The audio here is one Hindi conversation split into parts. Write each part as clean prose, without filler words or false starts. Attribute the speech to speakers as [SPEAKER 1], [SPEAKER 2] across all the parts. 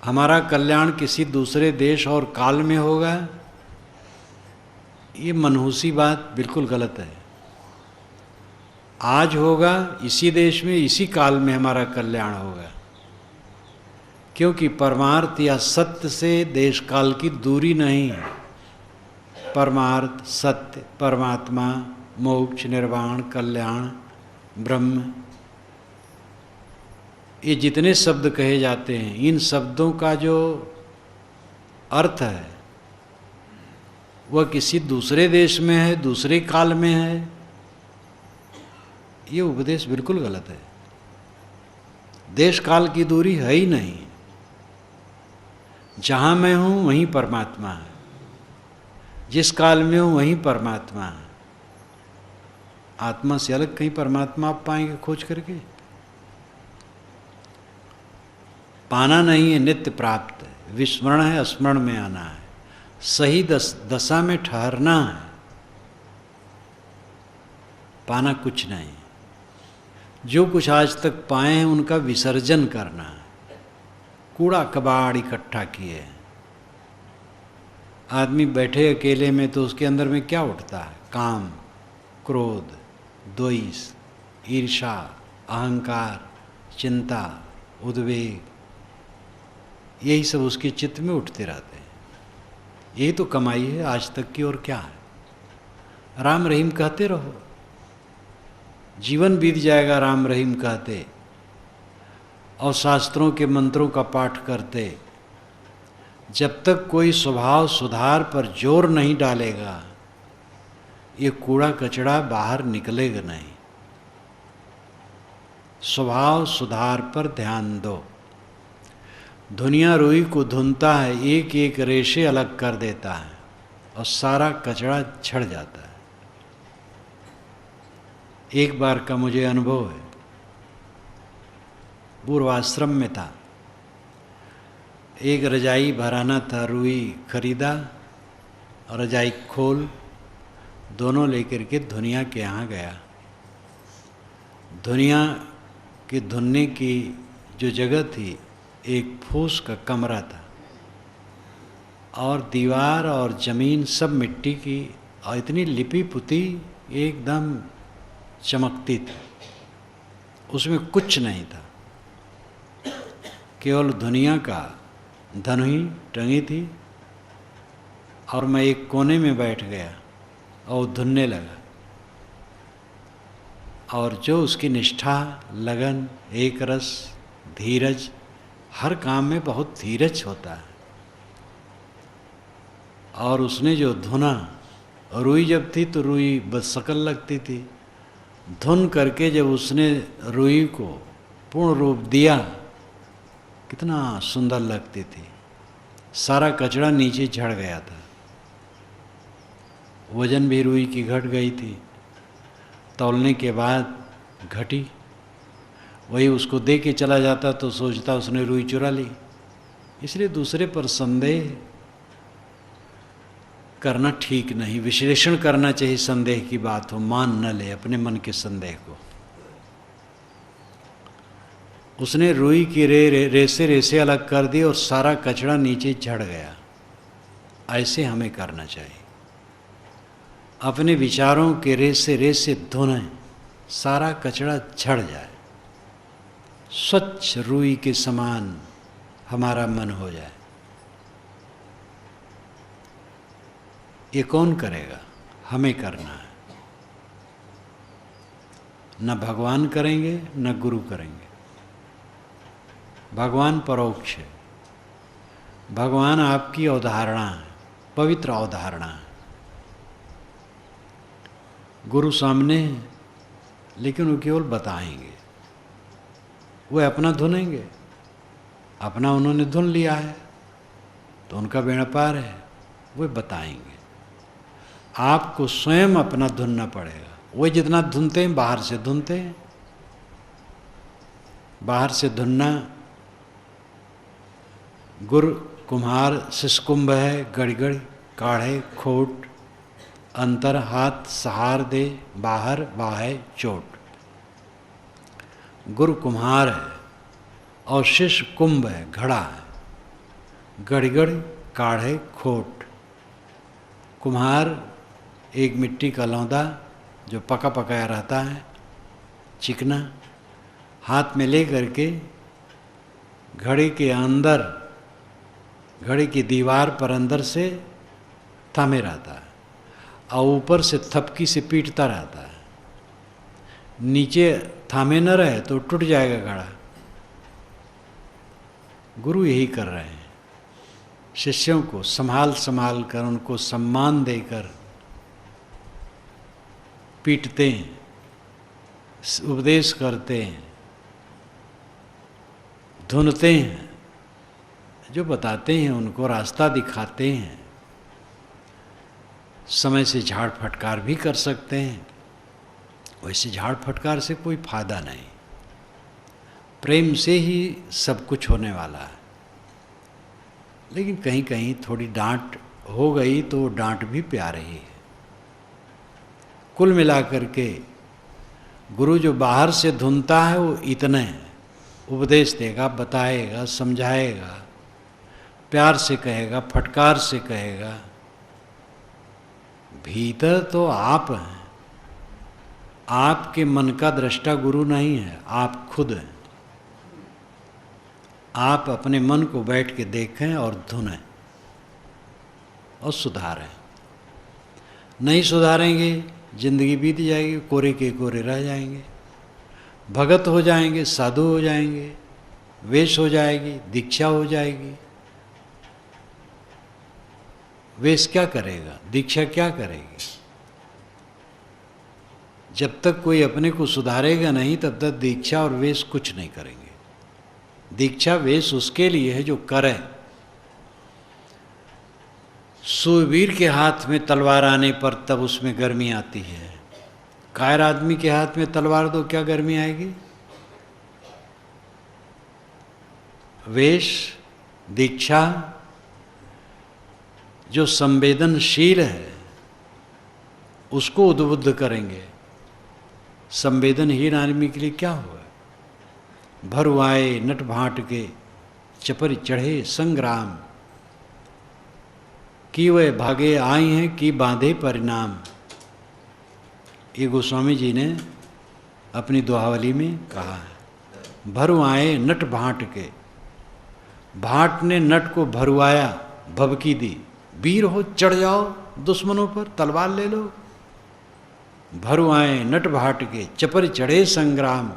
[SPEAKER 1] हमारा कल्याण किसी दूसरे देश और काल में होगा, ये मनहूसी बात बिल्कुल गलत है। आज होगा इसी देश में, इसी काल में हमारा कल्याण होगा, क्योंकि परमार्थ या सत्य से देश काल की दूरी नहीं है। परमार्थ, सत्य, परमात्मा, मोक्ष, निर्वाण, कल्याण, ब्रह्म, ये जितने शब्द कहे जाते हैं, इन शब्दों का जो अर्थ है वह किसी दूसरे देश में है, दूसरे काल में है, ये उपदेश बिल्कुल गलत है। देश काल की दूरी है ही नहीं। जहाँ मैं हूँ वहीं परमात्मा है, जिस काल में हूँ वहीं परमात्मा है। आत्मा से अलग कहीं परमात्मा आप पाएंगे खोज करके? पाना नहीं है, नित्य प्राप्त है। विस्मरण है, स्मरण में आना है, सही दशा में ठहरना है। पाना कुछ नहीं। जो कुछ आज तक पाए हैं उनका विसर्जन करना है। कूड़ा कबाड़ इकट्ठा किए। आदमी बैठे अकेले में तो उसके अंदर में क्या उठता है? काम, क्रोध, द्वेष, ईर्ष्या, अहंकार, चिंता, उद्वेग, यही सब उसके चित्त में उठते रहते हैं। यही तो कमाई है आज तक की, और क्या है? राम रहीम कहते रहो, जीवन बीत जाएगा राम रहीम कहते और शास्त्रों के मंत्रों का पाठ करते। जब तक कोई स्वभाव सुधार पर जोर नहीं डालेगा, ये कूड़ा कचड़ा बाहर निकलेगा नहीं। स्वभाव सुधार पर ध्यान दो। दुनिया रुई को धुनता है, एक एक रेशे अलग कर देता है और सारा कचड़ा झड़ जाता है। एक बार का मुझे अनुभव है, पूर्वाश्रम में था। एक रजाई भराना था, रुई खरीदा और रजाई खोल दोनों लेकर के धुनिया के यहाँ गया। धुनिया के धुनने की जो जगह थी, एक फूस का कमरा था और दीवार और जमीन सब मिट्टी की और इतनी लिपी पुती एकदम चमकती थी। उसमें कुछ नहीं था, केवल दुनिया का धन ही टंगी थी। और मैं एक कोने में बैठ गया और धुनने लगा। और जो उसकी निष्ठा, लगन, एक रस, धीरज, हर काम में बहुत धीरज होता है। और उसने जो धुना, रुई जब थी तो रुई बस शकल लगती थी, धुन करके जब उसने रुई को पूर्ण रूप दिया, कितना सुंदर लगती थी। सारा कचरा नीचे झड़ गया था, वजन भी रुई की घट गई थी। तौलने के बाद घटी, वही उसको दे के चला जाता तो सोचता उसने रुई चुरा ली। इसलिए दूसरे पर संदेह करना ठीक नहीं। विश्लेषण करना चाहिए, संदेह की बात हो, मान न ले अपने मन के संदेह को। उसने रुई की रेसे रेसे अलग कर दी और सारा कचरा नीचे झड़ गया। ऐसे हमें करना चाहिए। अपने विचारों के रेसे रेसे धुने, सारा कचरा झड़ जाए, स्वच्छ रुई के समान हमारा मन हो जाए। ये कौन करेगा? हमें करना है। न भगवान करेंगे न गुरु करेंगे। भगवान परोक्ष है। भगवान आपकी अवधारणा है, पवित्र अवधारणा है। गुरु सामने है, लेकिन वो केवल बताएंगे। वो अपना धुनेंगे, अपना उन्होंने धुन लिया है तो उनका बेड़ा पार है, वो बताएंगे। आपको स्वयं अपना धुनना पड़ेगा। वो जितना धुनते हैं बाहर से धुनते हैं। बाहर से धुनना, गुर कुम्हार शिशकुंभ है, गड़गड़ काढ़े खोट, अंतर हाथ सहार दे, बाहर बाहे चोट। गुरु कुम्हार है और शिष्य कुंभ है, घड़ा है। गड़गड़ काढ़े खोट। कुम्हार एक मिट्टी का लौंदा जो पका पकाया रहता है, चिकना, हाथ में ले करके घड़े के अंदर, घड़े की दीवार पर अंदर से थामे रहता है और ऊपर से थपकी से पीटता रहता है। नीचे थामे न रहे तो टूट जाएगा घड़ा। गुरु यही कर रहे हैं, शिष्यों को संभाल संभाल कर, उनको सम्मान देकर पीटते हैं, उपदेश करते हैं, धुनते हैं, जो बताते हैं उनको रास्ता दिखाते हैं। समय से झाड़ फटकार भी कर सकते हैं, वैसे झाड़ फटकार से कोई फायदा नहीं, प्रेम से ही सब कुछ होने वाला है। लेकिन कहीं कहीं थोड़ी डांट हो गई तो डांट भी प्यारी है। कुल मिलाकर के गुरु जो बाहर से धुनता है वो इतने उपदेश देगा, बताएगा, समझाएगा, प्यार से कहेगा, फटकार से कहेगा। भीतर तो आप हैं, आपके मन का दृष्टा गुरु नहीं है, आप खुद हैं। आप अपने मन को बैठ के देखें और धुनें और सुधारें। नहीं सुधारेंगे जिंदगी बीत जाएगी, कोरे के कोरे रह जाएंगे, भगत हो जाएंगे, साधु हो जाएंगे, वेश हो जाएगी, दीक्षा हो जाएगी। वेश क्या करेगा, दीक्षा क्या करेगी? जब तक कोई अपने को सुधारेगा नहीं तब तक दीक्षा और वेश कुछ नहीं करेंगे। दीक्षा वेश उसके लिए है जो करे। सूरवीर के हाथ में तलवार आने पर तब उसमें गर्मी आती है। कायर आदमी के हाथ में तलवार दो, क्या गर्मी आएगी? वेश, दीक्षा जो संवेदनशील है उसको उद्बुद्ध करेंगे। संवेदनहीन आदमी के लिए क्या हुआ? भरुआए नट भाट के चपर चढ़े संग्राम, कि वह भागे आई हैं कि बांधे परिणाम। ये गोस्वामी जी ने अपनी दोहावली में कहा है। भरुआए नट भाट के, भाट ने नट को भरुआया, भभकी दी। वीर हो, चढ़ जाओ दुश्मनों पर, तलवार ले लो। भरुआए नट भाट के चपर चढ़े संग्राम।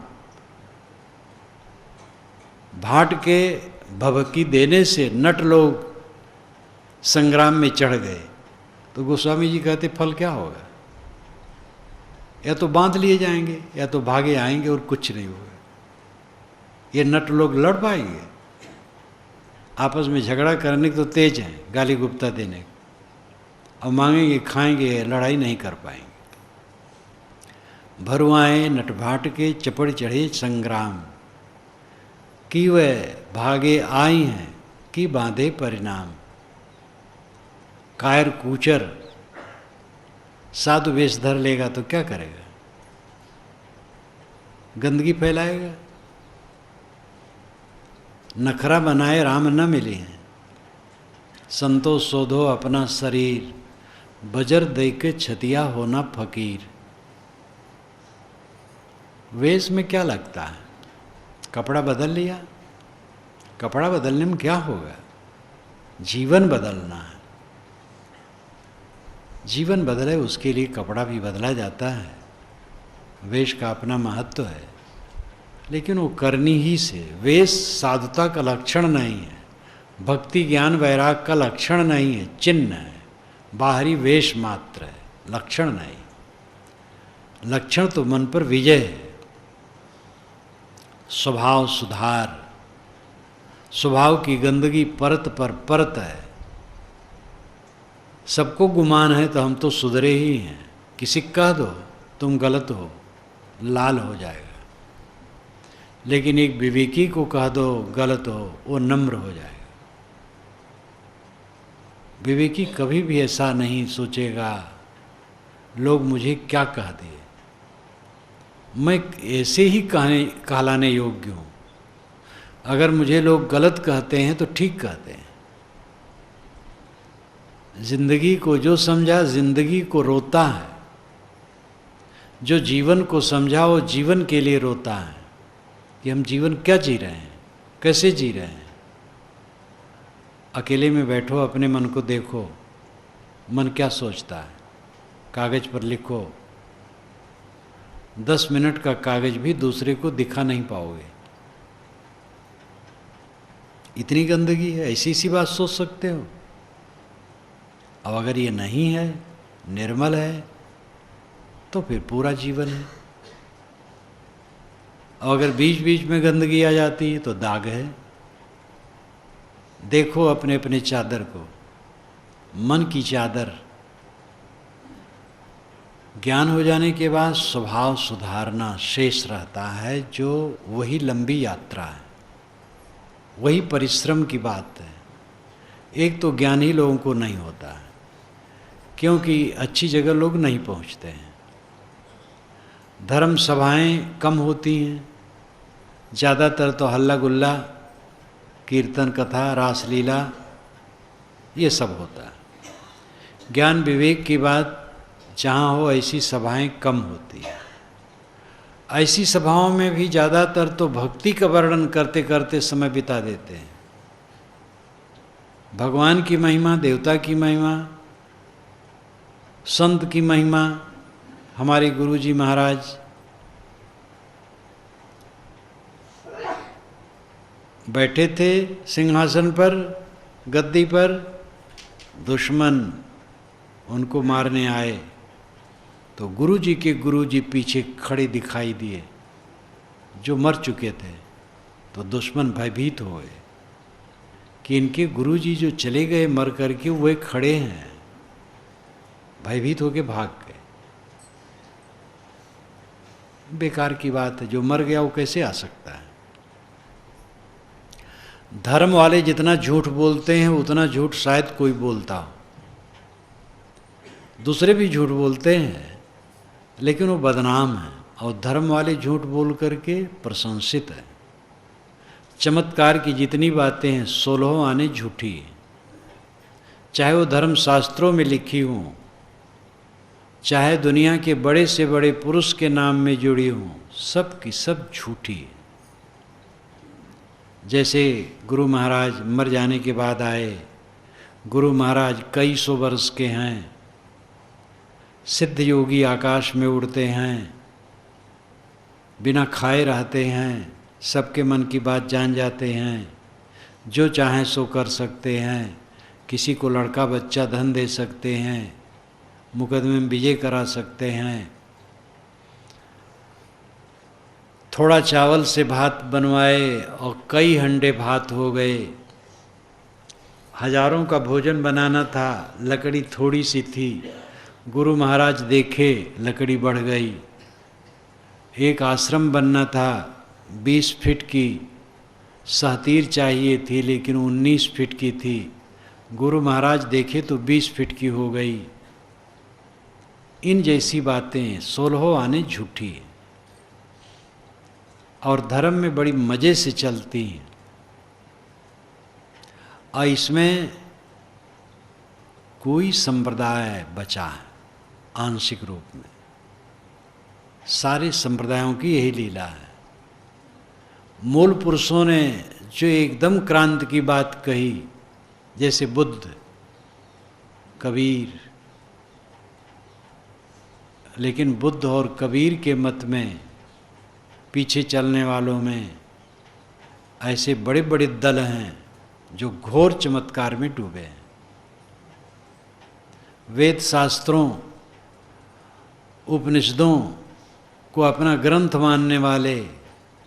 [SPEAKER 1] भाट के भभकी देने से नट लोग संग्राम में चढ़ गए। तो गोस्वामी जी कहते फल क्या होगा? या तो बांध लिए जाएंगे या तो भागे आएंगे और कुछ नहीं होगा। ये नट लोग लड़ पाएंगे? आपस में झगड़ा करने के तो तेज हैं, गाली गुप्ता देने, और मांगेंगे खाएंगे, लड़ाई नहीं कर पाएंगे। भरुआए नट भाट के चपड़ चढ़े संग्राम, कि वह भागे आई हैं कि बांधे परिणाम। कायर कूचर साधु वेश धर लेगा तो क्या करेगा? गंदगी फैलाएगा। नखरा बनाए राम न मिले हैं, संतोष शोधो अपना शरीर, बजर दे के छतिया होना फकीर। वेश में क्या लगता है? कपड़ा बदल लिया, कपड़ा बदलने में क्या होगा? जीवन बदलना है। जीवन बदले उसके लिए कपड़ा भी बदला जाता है। वेश का अपना महत्व है, लेकिन वो करनी ही से। वेश साधुता का लक्षण नहीं है, भक्ति ज्ञान वैराग का लक्षण नहीं है, चिन्ह है। बाहरी वेश मात्र है, लक्षण नहीं। लक्षण तो मन पर विजय है। स्वभाव सुधार, स्वभाव की गंदगी परत पर परत है। सबको गुमान है तो हम तो सुधरे ही हैं। किसी कह दो तुम गलत हो, लाल हो जाएगा। लेकिन एक विवेकी को कह दो गलत हो, वो नम्र हो जाएगा। विवेकी कभी भी ऐसा नहीं सोचेगा लोग मुझे क्या कह दिए, मैं ऐसे ही कहलाने योग्य हूँ। अगर मुझे लोग गलत कहते हैं तो ठीक कहते हैं, जिंदगी को जो समझा जिंदगी को रोता है, जो जीवन को समझा वो जीवन के लिए रोता है कि हम जीवन क्या जी रहे हैं, कैसे जी रहे हैं। अकेले में बैठो, अपने मन को देखो, मन क्या सोचता है, कागज पर लिखो। 10 मिनट का कागज भी दूसरे को दिखा नहीं पाओगे, इतनी गंदगी है। ऐसी सी बात सोच सकते हो। अब अगर ये नहीं है, निर्मल है, तो फिर पूरा जीवन है। और अगर बीच बीच में गंदगी आ जाती है तो दाग है। देखो अपने अपने चादर को, मन की चादर। ज्ञान हो जाने के बाद स्वभाव सुधारना शेष रहता है, जो वही लंबी यात्रा है, वही परिश्रम की बात है। एक तो ज्ञान ही लोगों को नहीं होता है, क्योंकि अच्छी जगह लोग नहीं पहुंचते हैं। धर्म सभाएं कम होती हैं, ज़्यादातर तो हल्ला गुल्ला, कीर्तन कथा, रासलीला, ये सब होता है। ज्ञान विवेक की बात जहाँ हो ऐसी सभाएं कम होती हैं। ऐसी सभाओं में भी ज़्यादातर तो भक्ति का वर्णन करते करते समय बिता देते हैं। भगवान की महिमा, देवता की महिमा, संत की महिमा। हमारे गुरुजी महाराज बैठे थे सिंहासन पर, गद्दी पर, दुश्मन उनको मारने आए तो गुरुजी के गुरुजी पीछे खड़े दिखाई दिए, जो मर चुके थे। तो दुश्मन भयभीत हो गए कि इनके गुरुजी जो चले गए मर करके, वे खड़े हैं। भयभीत होके भाग गए। बेकार की बात है, जो मर गया वो कैसे आ सकता है। धर्म वाले जितना झूठ बोलते हैं उतना झूठ शायद कोई बोलता हो। दूसरे भी झूठ बोलते हैं लेकिन वो बदनाम है, और धर्म वाले झूठ बोल करके प्रशंसित है। चमत्कार की जितनी बातें हैं 16 आने झूठी हैं, चाहे वो धर्म शास्त्रों में लिखी हों, चाहे दुनिया के बड़े से बड़े पुरुष के नाम में जुड़ी हों, सब की सब झूठी है। जैसे गुरु महाराज मर जाने के बाद आए, गुरु महाराज कई सौ वर्ष के हैं, सिद्ध योगी आकाश में उड़ते हैं, बिना खाए रहते हैं, सबके मन की बात जान जाते हैं, जो चाहें सो कर सकते हैं, किसी को लड़का बच्चा धन दे सकते हैं, मुकदमे में विजय करा सकते हैं। थोड़ा चावल से भात बनवाए और कई हंडे भात हो गए। हजारों का भोजन बनाना था, लकड़ी थोड़ी सी थी। गुरु महाराज देखे, लकड़ी बढ़ गई। एक आश्रम बनना था, 20 फीट की सहतीर चाहिए थी, लेकिन 19 फीट की थी। गुरु महाराज देखे तो 20 फीट की हो गई। इन जैसी बातें 16 आने झूठी हैं और धर्म में बड़ी मज़े से चलती हैं। और इसमें कोई संप्रदाय बचा है आंशिक रूप में, सारे संप्रदायों की यही लीला है। मूल पुरुषों ने जो एकदम क्रांति की बात कही, जैसे बुद्ध, कबीर, लेकिन बुद्ध और कबीर के मत में पीछे चलने वालों में ऐसे बड़े बड़े दल हैं जो घोर चमत्कार में डूबे हैं। वेद शास्त्रों, उपनिषदों को अपना ग्रंथ मानने वाले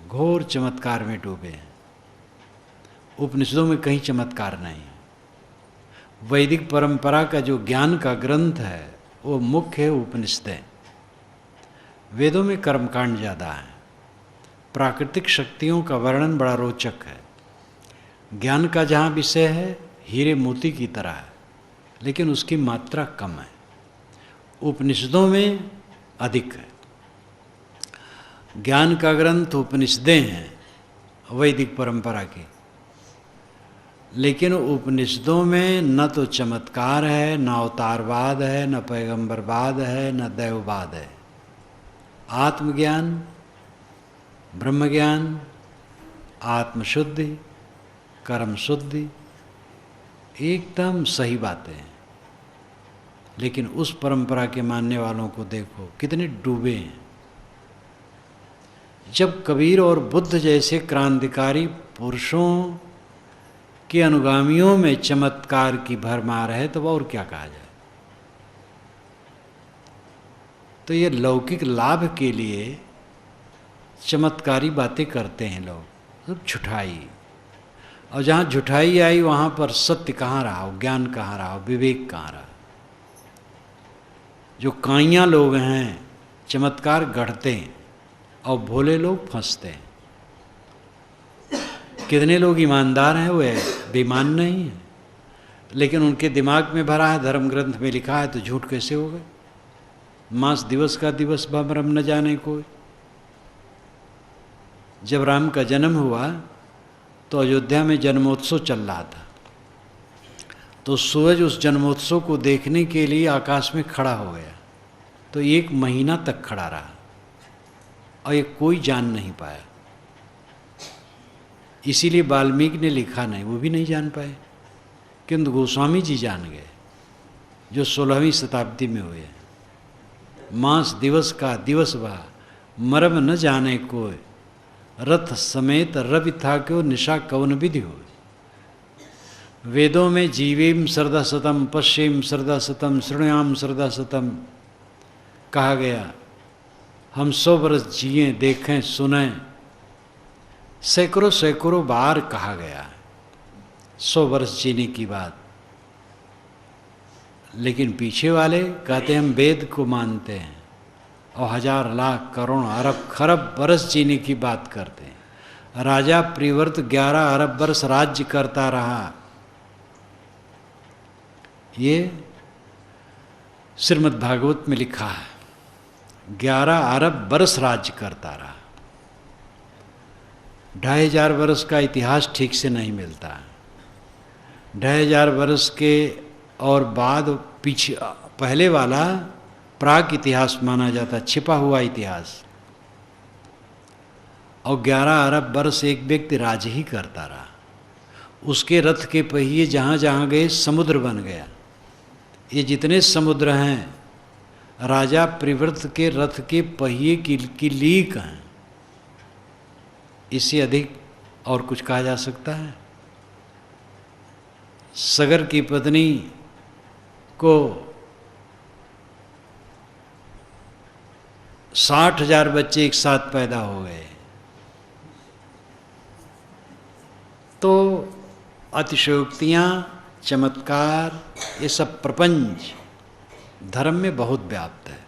[SPEAKER 1] घोर चमत्कार में डूबे हैं। उपनिषदों में कहीं चमत्कार नहीं। वैदिक परंपरा का जो ज्ञान का ग्रंथ है वो मुख्य है उपनिषदें। वेदों में कर्मकांड ज़्यादा है। प्राकृतिक शक्तियों का वर्णन बड़ा रोचक है। ज्ञान का जहाँ विषय है हीरे मोती की तरह है, लेकिन उसकी मात्रा कम है। उपनिषदों में अधिक है। ज्ञान का ग्रंथ उपनिषदें हैं वैदिक परंपरा की। लेकिन उपनिषदों में न तो चमत्कार है, न अवतारवाद है, न पैगंबरवाद है, न दैववाद है। आत्मज्ञान, ब्रह्मज्ञान, आत्मशुद्धि, कर्म शुद्धि, एकदम सही बातें हैं। लेकिन उस परंपरा के मानने वालों को देखो कितने डूबे हैं। जब कबीर और बुद्ध जैसे क्रांतिकारी पुरुषों के अनुगामियों में चमत्कार की भरमार है तो और क्या कहा जाए। तो ये लौकिक लाभ के लिए चमत्कारी बातें करते हैं लोग, सब झुठाई। और जहाँ झुठाई आई वहाँ पर सत्य कहाँ रहा, ज्ञान कहाँ रहा, विवेक कहाँ रहा। जो काइयाँ लोग हैं चमत्कार गढ़ते हैं और भोले लोग फंसते हैं। कितने लोग ईमानदार हैं, वे बेईमान नहीं हैं, लेकिन उनके दिमाग में भरा है, धर्म ग्रंथ में लिखा है, तो झूठ कैसे हो गए। मास दिवस का दिवस भमरम न जाने कोई। जब राम का जन्म हुआ तो अयोध्या में जन्मोत्सव चल रहा था, तो सूरज उस जन्मोत्सव को देखने के लिए आकाश में खड़ा हो गया। तो 1 महीना तक खड़ा रहा और ये कोई जान नहीं पाया। इसीलिए वाल्मीकि ने लिखा नहीं, वो भी नहीं जान पाए, किंतु गोस्वामी जी जान गए, जो 16वीं शताब्दी में हुए। मास दिवस का दिवस बा मरम न जाने कोय, रथ समेत रवि था क्यों निशा कवन विधि हो। वेदों में जीवेम सर्दा सतम, पश्येम सर्दा सतम, शृणुयाम सर्दा सतम कहा गया। हम 100 वर्ष जिए, देखें, सुने, सैकड़ों सैकड़ों बार कहा गया 100 वर्ष जीने की बात। लेकिन पीछे वाले कहते हैं हम वेद को मानते हैं और 1000 लाख करोड़ अरब खरब बरस जीने की बात करते हैं। राजा प्रिवर्त 11 अरब वर्ष राज्य करता रहा। ये श्रीमद् भागवत में लिखा है, 11 अरब वर्ष राज्य करता रहा। 2500 वर्ष का इतिहास ठीक से नहीं मिलता। 2500 वर्ष के और बाद पीछे पहले वाला प्राग इतिहास माना जाता, छिपा हुआ इतिहास। और 11 अरब वर्ष एक व्यक्ति राज ही करता रहा। उसके रथ के पहिए जहाँ जहाँ गए समुद्र बन गया। ये जितने समुद्र हैं राजा प्रिव्रत के रथ के पहिए की लीक हैं। इससे अधिक और कुछ कहा जा सकता है। सगर की पत्नी को 60,000 बच्चे एक साथ पैदा हो गए। तो अतिशयोक्तियाँ, चमत्कार, ये सब प्रपंच धर्म में बहुत व्याप्त है।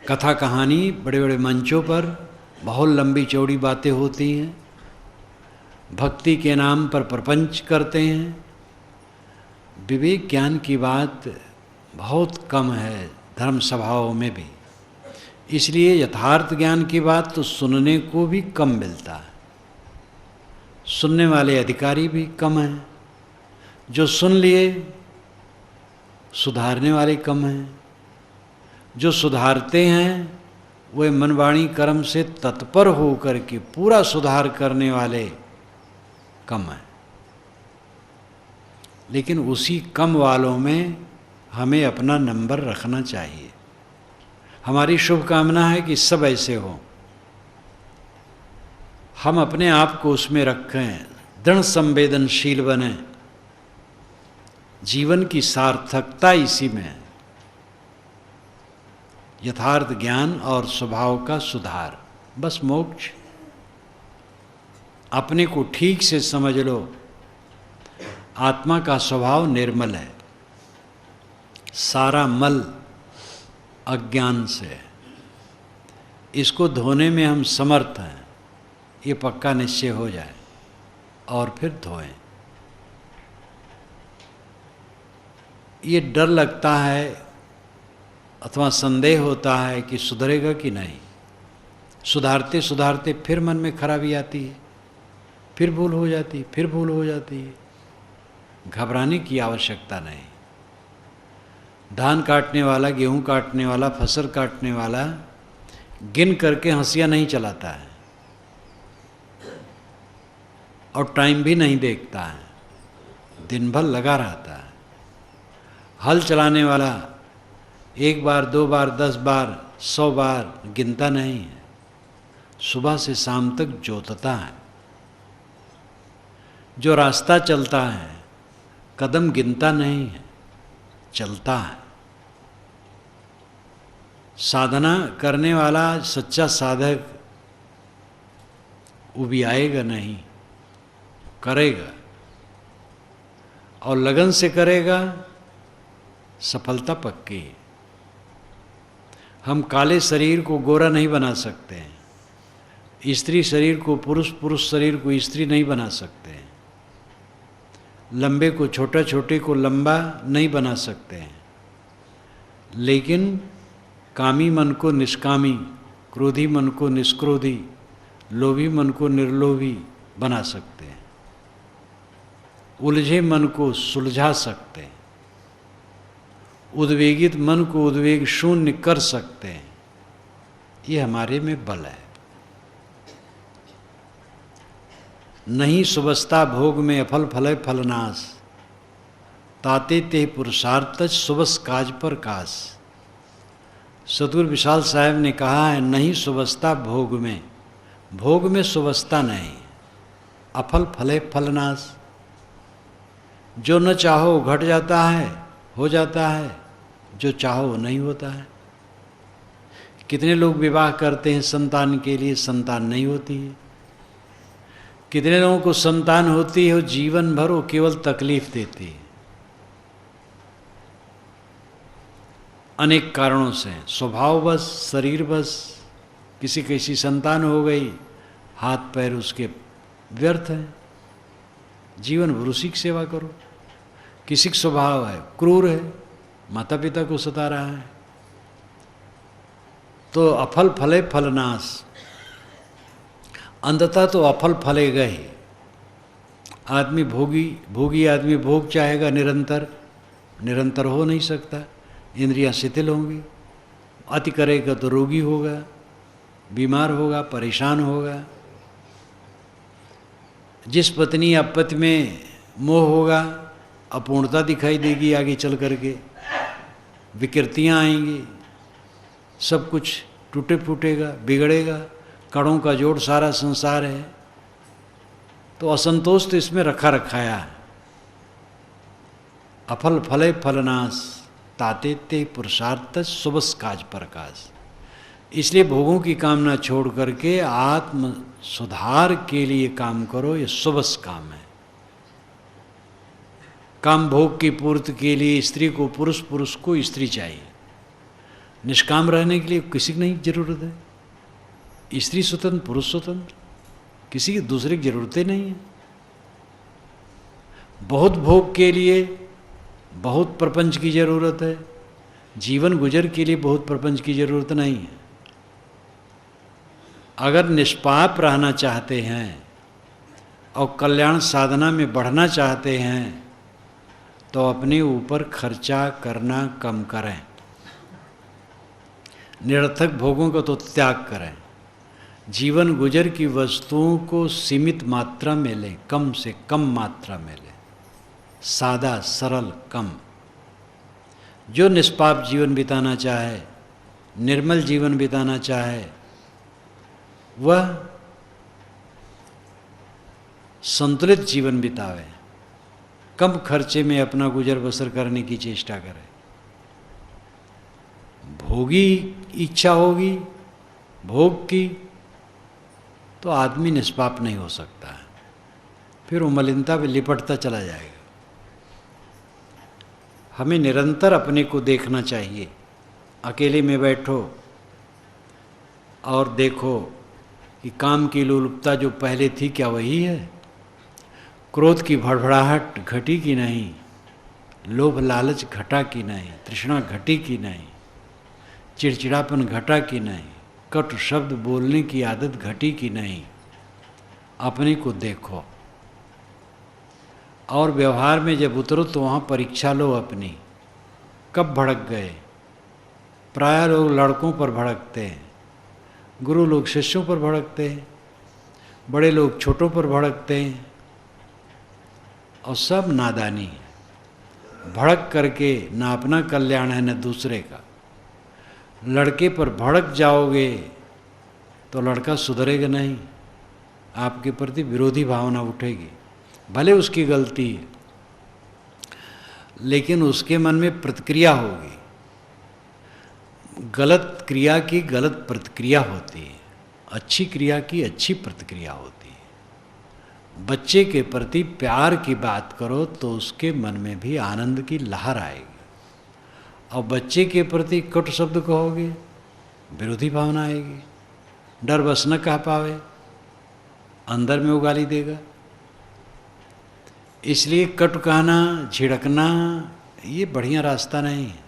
[SPEAKER 1] कथा कहानी बड़े बड़े मंचों पर बहुत लंबी चौड़ी बातें होती हैं। भक्ति के नाम पर प्रपंच करते हैं। विवेक ज्ञान की बात बहुत कम है धर्म सभाओं में भी। इसलिए यथार्थ ज्ञान की बात तो सुनने को भी कम मिलता है। सुनने वाले अधिकारी भी कम हैं। जो सुन लिए सुधारने वाले कम हैं। जो सुधारते हैं वे मनवाणी कर्म से तत्पर होकर के पूरा सुधार करने वाले कम हैं। लेकिन उसी कम वालों में हमें अपना नंबर रखना चाहिए। हमारी शुभकामना है कि सब ऐसे हों। हम अपने आप को उसमें रखें, दृढ़ संवेदनशील बने। जीवन की सार्थकता इसी में है। यथार्थ ज्ञान और स्वभाव का सुधार, बस मोक्ष। अपने को ठीक से समझ लो। आत्मा का स्वभाव निर्मल है। सारा मल अज्ञान से है। इसको धोने में हम समर्थ हैं, ये पक्का निश्चय हो जाए और फिर धोएं। ये डर लगता है अथवा संदेह होता है कि सुधरेगा कि नहीं। सुधारते सुधारते फिर मन में खराबी आती है। फिर भूल हो जाती, फिर भूल हो जाती है। घबराने की आवश्यकता नहीं। धान काटने वाला, गेहूं काटने वाला, फसल काटने वाला गिन करके हंसिया नहीं चलाता है और टाइम भी नहीं देखता है, दिन भर लगा रहता है। हल चलाने वाला 1 बार, 2 बार, 10 बार, 100 बार गिनता नहीं है, सुबह से शाम तक जोतता है। जो रास्ता चलता है कदम गिनता नहीं है, चलता है। साधना करने वाला सच्चा साधक उबियाएगा नहीं, करेगा और लगन से करेगा, सफलता पक्की है। हम काले शरीर को गोरा नहीं बना सकते हैं, स्त्री शरीर को पुरुष, पुरुष शरीर को स्त्री नहीं बना सकते हैं, लंबे को छोटा, छोटे को लंबा नहीं बना सकते हैं, लेकिन कामी मन को निष्कामी, क्रोधी मन को निष्क्रोधी, लोभी मन को निर्लोभी बना सकते हैं, उलझे मन को सुलझा सकते हैं, उद्वेगित मन को उद्वेग शून्य कर सकते हैं। ये हमारे में बल है। नहीं सुबस्ता भोग में अफल फलय फलनाश, ताते ते पुरुषार्थ सुबस काज पर काश। सतगुरु विशाल साहब ने कहा है, नहीं सुबस्ता भोग में सुबस्ता नहीं, अफल फले फलनाश। जो न चाहो घट जाता है, हो जाता है, जो चाहो नहीं होता है। कितने लोग विवाह करते हैं संतान के लिए, संतान नहीं होती है। कितने लोगों को संतान होती है, वो जीवन भर वो केवल तकलीफ देती है, अनेक कारणों से, स्वभाव बस, शरीर बस। किसी कैसी संतान हो गई, हाथ पैर उसके व्यर्थ हैं, जीवन भर उसी की सेवा करो। किसी का स्वभाव है क्रूर है, माता पिता को सता रहा है, तो अफल फले फलनाश, अंततः तो अफल फलेगा ही। आदमी भोगी आदमी भोग चाहेगा निरंतर हो नहीं सकता, इंद्रियां शिथिल होंगी। अति करेगा तो रोगी होगा, बीमार होगा, परेशान होगा। जिस पत्नी या पति में मोह होगा, अपूर्णता दिखाई देगी, आगे चल करके विकृतियां आएंगी, सब कुछ टूटे फूटेगा, बिगड़ेगा। कणों का जोड़ सारा संसार है, तो असंतोष तो इसमें रखाया है। अफल फले फलनाश, ताते ते पुरुषार्थ सुबस काज प्रकाश। इसलिए भोगों की कामना छोड़ करके आत्म सुधार के लिए काम करो, ये सुबस काम है। काम भोग की पूर्ति के लिए स्त्री को पुरुष, पुरुष को स्त्री चाहिए। निष्काम रहने के लिए किसी की नहीं जरूरत है। स्त्री स्वतंत्र, पुरुष स्वतंत्र, किसी की दूसरे की जरूरतें नहीं है। बहुत भोग के लिए बहुत प्रपंच की जरूरत है, जीवन गुजर के लिए बहुत प्रपंच की जरूरत नहीं है। अगर निष्पाप रहना चाहते हैं और कल्याण साधना में बढ़ना चाहते हैं तो अपने ऊपर खर्चा करना कम करें, निरर्थक भोगों को तो त्याग करें। जीवन गुजर की वस्तुओं को सीमित मात्रा में लें, कम से कम मात्रा में लें, सादा सरल कम। जो निष्पाप जीवन बिताना चाहे, निर्मल जीवन बिताना चाहे, वह संतुलित जीवन बितावे, कम खर्चे में अपना गुजर बसर करने की चेष्टा करे। भोगी इच्छा होगी भोग की तो आदमी निष्पाप नहीं हो सकता है, फिर वो मलिनता में लिपटता चला जाएगा। हमें निरंतर अपने को देखना चाहिए। अकेले में बैठो और देखो कि काम की लोलुपता जो पहले थी क्या वही है? क्रोध की भड़बड़ाहट घटी कि नहीं? लोभ लालच घटा कि नहीं? तृष्णा घटी कि नहीं? चिड़चिड़ापन घटा कि नहीं? कटु शब्द बोलने की आदत घटी कि नहीं? अपने को देखो, और व्यवहार में जब उतरो तो वहाँ परीक्षा लो अपनी, कब भड़क गए। प्राय लोग लड़कों पर भड़कते हैं, गुरु लोग शिष्यों पर भड़कते हैं, बड़े लोग छोटों पर भड़कते हैं, और सब नादानी है। भड़क करके ना अपना कल्याण है न दूसरे का। लड़के पर भड़क जाओगे तो लड़का सुधरेगा नहीं, आपके प्रति विरोधी भावना उठेगी। भले उसकी गलती है, लेकिन उसके मन में प्रतिक्रिया होगी। गलत क्रिया की गलत प्रतिक्रिया होती है, अच्छी क्रिया की अच्छी प्रतिक्रिया होती है। बच्चे के प्रति प्यार की बात करो तो उसके मन में भी आनंद की लहर आएगी, और बच्चे के प्रति कटु शब्द कहोगे, विरोधी भावना आएगी। डर बस न कह पावे, अंदर में उगाली देगा। इसलिए कटु कहना, झिड़कना, ये बढ़िया रास्ता नहीं है।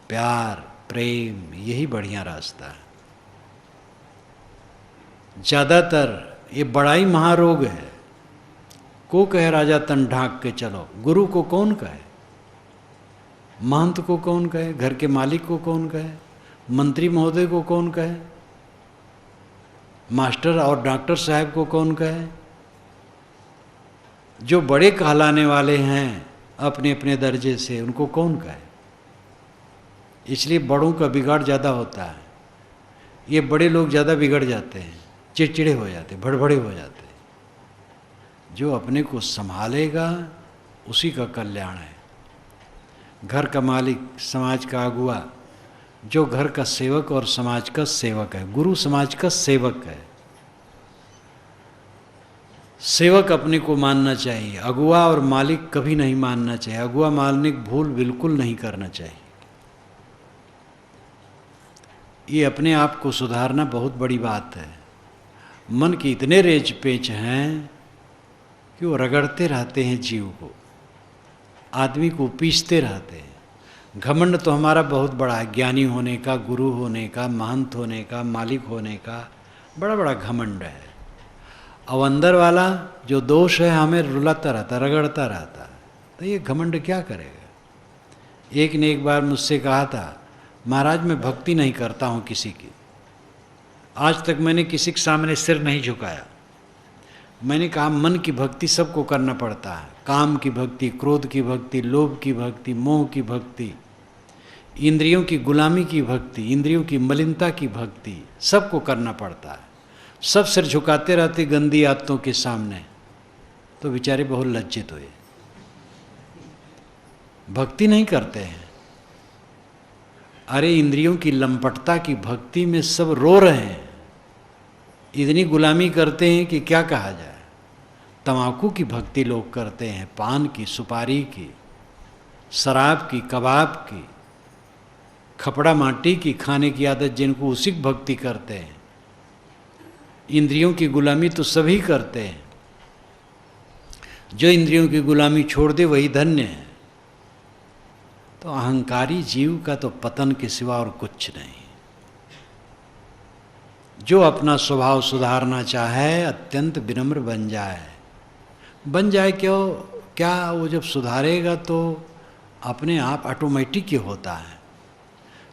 [SPEAKER 1] प्यार, प्रेम, यही बढ़िया रास्ता है। ज़्यादातर ये बड़ाई महारोग है। को कहे राजा तन ढाक के चलो, गुरु को कौन कहे, महंत को कौन कहे, घर के मालिक को कौन कहे, मंत्री महोदय को कौन कहे, मास्टर और डॉक्टर साहब को कौन कहे। जो बड़े कहलाने वाले हैं अपने अपने दर्जे से, उनको कौन कहे। इसलिए बड़ों का बिगाड़ ज़्यादा होता है। ये बड़े लोग ज़्यादा बिगड़ जाते हैं, चिड़चिड़े हो जाते, भड़बड़े हो जाते। जो अपने को संभालेगा उसी का कल्याण है। घर का मालिक, समाज का अगुआ, जो घर का सेवक और समाज का सेवक है। गुरु समाज का सेवक है। सेवक अपने को मानना चाहिए, अगुआ और मालिक कभी नहीं मानना चाहिए। अगुआ मालिक भूल बिल्कुल नहीं करना चाहिए। ये अपने आप को सुधारना बहुत बड़ी बात है। मन के इतने रेच पेच हैं कि वो रगड़ते रहते हैं जीव को, आदमी को पीसते रहते हैं। घमंड तो हमारा बहुत बड़ा है, ज्ञानी होने का, गुरु होने का, महंत होने का, मालिक होने का बड़ा बड़ा घमंड है। और अंदर वाला जो दोष है हमें रुलाता रहता, रगड़ता रहता। तो ये घमंड क्या करेगा। एक ने एक बार मुझसे कहा था, महाराज मैं भक्ति नहीं करता हूँ किसी की, आज तक मैंने किसी के सामने सिर नहीं झुकाया। मैंने कहा मन की भक्ति सबको करना पड़ता है। काम की भक्ति, क्रोध की भक्ति, लोभ की भक्ति, मोह की भक्ति, इंद्रियों की गुलामी की भक्ति, इंद्रियों की मलिनता की भक्ति, सबको करना पड़ता है। सब सिर झुकाते रहते गंदी आदतों के सामने, तो बेचारे बहुत लज्जित हुए, भक्ति नहीं करते हैं। अरे इंद्रियों की लंपटता की भक्ति में सब रो रहे हैं, इतनी गुलामी करते हैं कि क्या कहा जाए। तंबाकू की भक्ति लोग करते हैं, पान की, सुपारी की, शराब की, कबाब की, खपड़ा माटी की खाने की आदत जिनको, उसी की भक्ति करते हैं। इंद्रियों की गुलामी तो सभी करते हैं। जो इंद्रियों की गुलामी छोड़ दे वही धन्य है। तो अहंकारी जीव का तो पतन के सिवा और कुछ नहीं। जो अपना स्वभाव सुधारना चाहे अत्यंत विनम्र बन जाए। बन जाए क्यों, क्या वो जब सुधारेगा तो अपने आप ऑटोमेटिक ही होता है।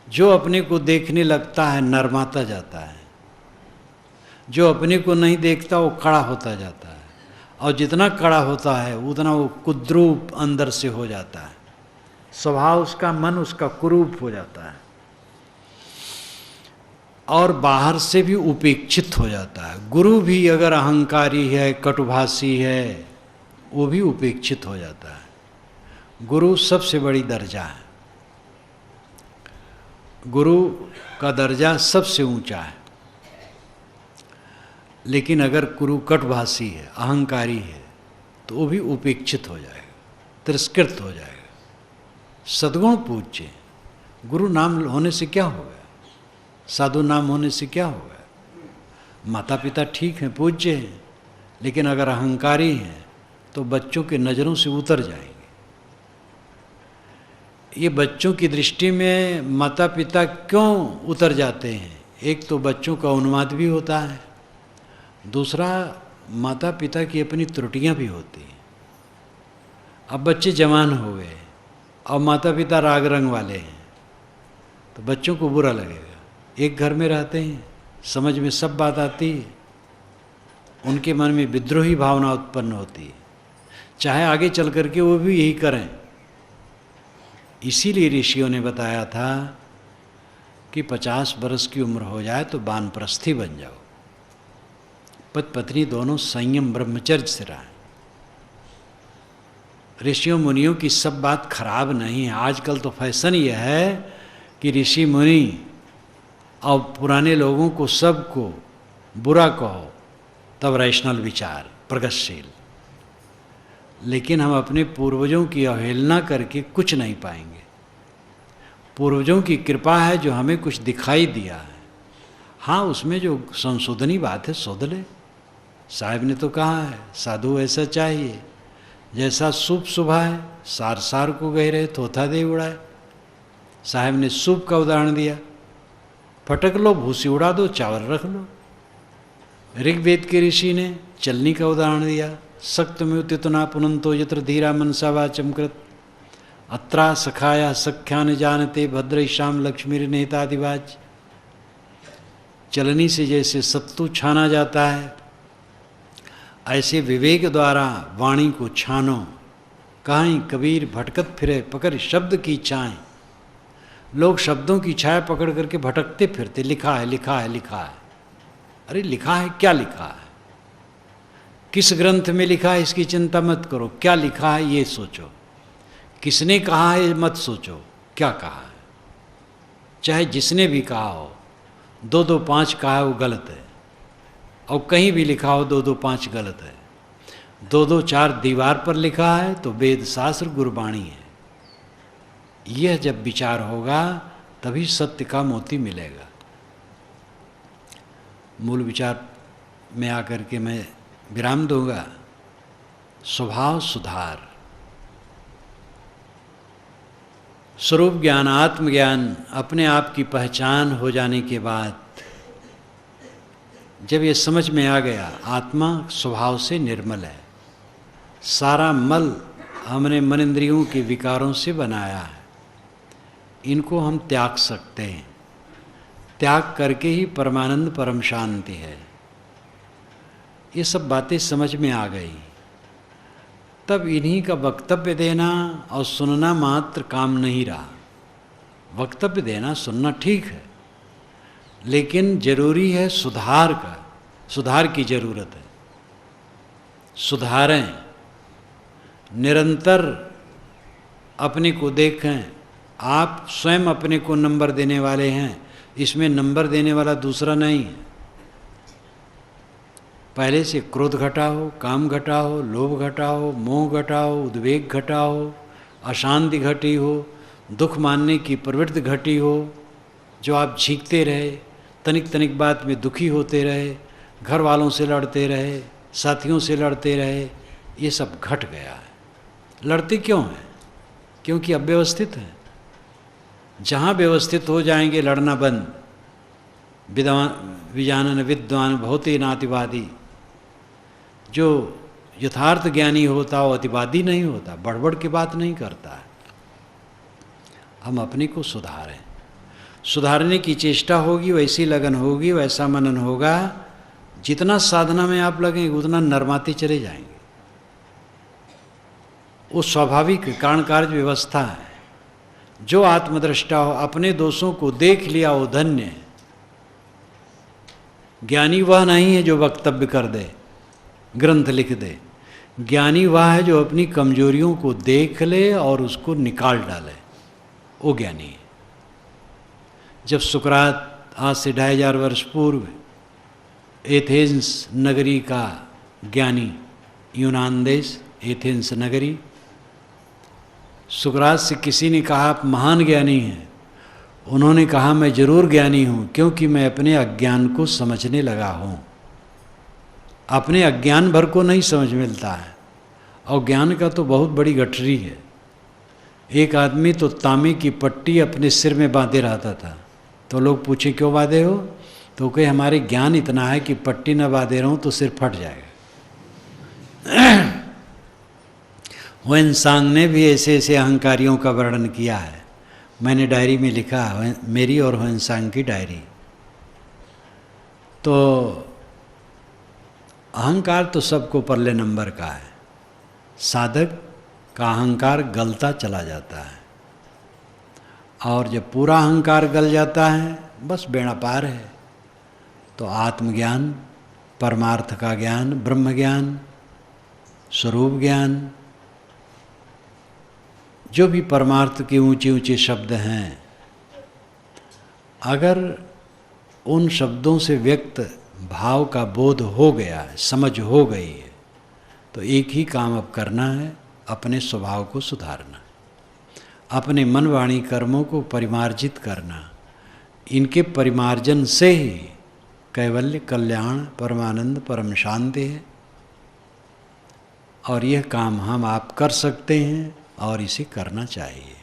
[SPEAKER 1] जो अपने को देखने लगता है नरमाता जाता है, जो अपने को नहीं देखता वो कड़ा होता जाता है, और जितना कड़ा होता है उतना वो कुद्रूप अंदर से हो जाता है। स्वभाव उसका, मन उसका कुरूप हो जाता है, और बाहर से भी उपेक्षित हो जाता है। गुरु भी अगर अहंकारी है, कटुभाषी है, वो भी उपेक्षित हो जाता है। गुरु सबसे बड़ी दर्जा है। गुरु का दर्जा सबसे ऊंचा है। लेकिन अगर गुरु कटुभाषी है, अहंकारी है, तो वो भी उपेक्षित हो जाएगा, तिरस्कृत हो जाएगा। सद्गुण पूज्य। गुरु नाम होने से क्या होगा, साधु नाम होने से क्या होगा। माता पिता ठीक हैं, पूज्य हैं, लेकिन अगर अहंकारी हैं तो बच्चों के नज़रों से उतर जाएंगे। ये बच्चों की दृष्टि में माता पिता क्यों उतर जाते हैं। एक तो बच्चों का उन्माद भी होता है, दूसरा, माता पिता की अपनी त्रुटियां भी होती हैं। अब बच्चे जवान हो गए और माता पिता राग रंग वाले हैं, तो बच्चों को बुरा लगेगा। एक घर में रहते हैं, समझ में सब बात आती है, उनके मन में विद्रोही भावना उत्पन्न होती है, चाहे आगे चल करके वो भी यही करें। इसीलिए ऋषियों ने बताया था कि 50 वर्ष की उम्र हो जाए तो वानप्रस्थी बन जाओ। पति पत्नी दोनों संयम ब्रह्मचर्य से रहें। ऋषियों मुनियों की सब बात खराब नहीं है। आजकल तो फैशन यह है कि ऋषि मुनि और पुराने लोगों को सबको बुरा कहो, तब रैशनल विचार प्रगतिशील। लेकिन हम अपने पूर्वजों की अवहेलना करके कुछ नहीं पाएंगे। पूर्वजों की कृपा है जो हमें कुछ दिखाई दिया है। हाँ, उसमें जो संशोधनी बात है शोध ले। साहब ने तो कहा है साधु ऐसा चाहिए जैसा सूप सुबह है, सार सार को गहरे थोथा दे उड़ाए। साहब ने सूप का उदाहरण दिया, फटक लो भूसी उड़ा दो, चावल रख लो। ऋग्वेद के ऋषि ने चलनी का उदाहरण दिया, सक्त में उतना पुनंतो यत्र धीरा मनसा वाचम कृत अत्रा सखाया सख्यान जानते भद्रशाम लक्ष्मी नेतादिवाज। चलनी से जैसे सत्तू छाना जाता है, ऐसे विवेक द्वारा वाणी को छानो। कहीं कबीर भटकत फिरे पकड़ शब्द की छाए। लोग शब्दों की छाया पकड़ करके भटकते फिरते, लिखा है लिखा है लिखा है। अरे लिखा है, क्या लिखा है, किस ग्रंथ में लिखा है इसकी चिंता मत करो, क्या लिखा है ये सोचो। किसने कहा है मत सोचो क्या कहा है। चाहे जिसने भी कहा हो, 2-2 5 कहा है वो गलत है, और कहीं भी लिखा हो 2-2 5 गलत है। 2-2 4 दीवार पर लिखा है तो वेद शास्त्र गुरबाणी है। यह जब विचार होगा तभी सत्य का मोती मिलेगा। मूल विचार में आकर के मैं विराम दूंगा। स्वभाव सुधार, स्वरूप ज्ञान, आत्मज्ञान अपने आप की पहचान हो जाने के बाद जब ये समझ में आ गया आत्मा स्वभाव से निर्मल है, सारा मल हमने मन इंद्रियों के विकारों से बनाया है, इनको हम त्याग सकते हैं। त्याग करके ही परमानंद परम शांति है। ये सब बातें समझ में आ गई, तब इन्हीं का वक्तव्य देना और सुनना मात्र काम नहीं रहा। वक्तव्य देना सुनना ठीक है, लेकिन जरूरी है सुधार का, सुधार की जरूरत है। सुधारें, निरंतर अपने को देखें। आप स्वयं अपने को नंबर देने वाले हैं, इसमें नंबर देने वाला दूसरा नहीं है। पहले से क्रोध घटाओ, काम घटाओ, लोभ घटाओ, मोह घटाओ, उद्वेग घटाओ, अशांति घटी हो, दुख मानने की प्रवृत्ति घटी हो, जो आप झींकते रहे, तनिक तनिक बात में दुखी होते रहे, घर वालों से लड़ते रहे, साथियों से लड़ते रहे, ये सब घट गया है। लड़ते क्यों हैं? क्योंकि अव्यवस्थित है। जहाँ व्यवस्थित हो जाएंगे लड़ना बंद। विजानन विद्वान भवते नातिवादी। जो यथार्थ ज्ञानी होता वो अतिवादी नहीं होता, बड़बड़ की बात नहीं करता है। हम अपने को सुधारें, सुधारने की चेष्टा होगी, वैसी लगन होगी, वैसा मनन होगा। जितना साधना में आप लगेंगे उतना नरमाते चले जाएंगे। वो स्वाभाविक कारण कार्य व्यवस्था है। जो आत्मदृष्टा हो, अपने दोषों को देख लिया वो धन्य है। ज्ञानी वह नहीं है जो वक्तव्य कर दे, ग्रंथ लिख दे। ज्ञानी वह है जो अपनी कमजोरियों को देख ले और उसको निकाल डाले, वो ज्ञानी है। जब सुकरात आज से 2500 वर्ष पूर्व एथेंस नगरी का ज्ञानी, यूनान देश एथेंस नगरी, सुकरात से किसी ने कहा आप महान ज्ञानी हैं। उन्होंने कहा मैं जरूर ज्ञानी हूँ, क्योंकि मैं अपने अज्ञान को समझने लगा हूँ। अपने अज्ञान भर को नहीं समझ मिलता है, और ज्ञान का तो बहुत बड़ी गठरी है। एक आदमी तो तांबे की पट्टी अपने सिर में बांधे रहता था, तो लोग पूछे क्यों बांधे हो, तो कहे हमारे ज्ञान इतना है कि पट्टी न बांधे रहूं तो सिर फट जाएगा। ह्वेनसांग ने भी ऐसे ऐसे अहंकारियों का वर्णन किया है, मैंने डायरी में लिखा, मेरी और ह्वेनसांग की डायरी। तो अहंकार तो सबको परले नंबर का है, साधक का अहंकार गलता चला जाता है, और जब पूरा अहंकार गल जाता है बस बेड़ा पार है। तो आत्मज्ञान, परमार्थ का ज्ञान, ब्रह्म ज्ञान, स्वरूप ज्ञान, जो भी परमार्थ के ऊंचे ऊंचे शब्द हैं, अगर उन शब्दों से व्यक्त भाव का बोध हो गया है, समझ हो गई है, तो एक ही काम अब करना है, अपने स्वभाव को सुधारना, अपने मन वाणी कर्मों को परिमार्जित करना। इनके परिमार्जन से ही कैवल्य, कल्याण, परमानंद, परम शांति है। और यह काम हम आप कर सकते हैं और इसे करना चाहिए।